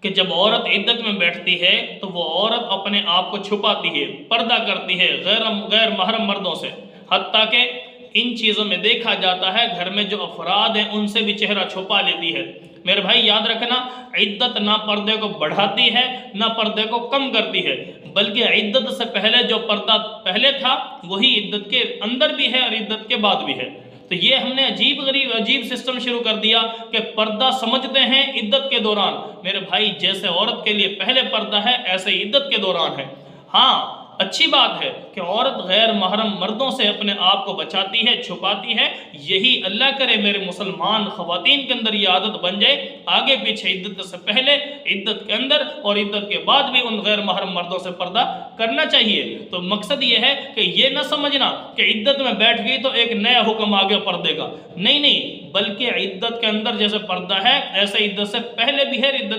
कि जब औरत इद्दत में बैठती है तो वो औरत अपने आप को छुपाती है, पर्दा करती है गैर गैर महरम मर्दों से। हत्ता कि इन चीज़ों में देखा जाता है घर में जो अफराद हैं उनसे भी चेहरा छुपा लेती है। मेरे भाई याद रखना, इद्दत ना पर्दे को बढ़ाती है ना पर्दे को कम करती है, बल्कि इद्दत से पहले जो पर्दा पहले था वही इद्दत के अंदर भी है और इद्दत के बाद भी है। तो ये हमने अजीब सिस्टम शुरू कर दिया कि पर्दा समझते हैं इद्दत के दौरान। मेरे भाई जैसे औरत के लिए पहले पर्दा है ऐसे इद्दत के दौरान है। हाँ, अच्छी बात है कि औरत गैर महरम मर्दों से अपने आप को बचाती है, छुपाती है। यही अल्लाह करे मेरे मुसलमान ख़वातीन के अंदर ये आदत बन जाए, आगे पीछे इद्दत से पहले, इद्दत के अंदर और इद्दत के बाद भी उन गैर महरम मर्दों से पर्दा करना चाहिए। तो मकसद ये है कि ये ना समझना कि इद्दत में बैठ गई तो एक नया हुक्म आ गया पर्दे का। नहीं नहीं, बल्कि इद्दत के अंदर जैसे पर्दा है ऐसे इद्दत से पहले भी है, इद्दत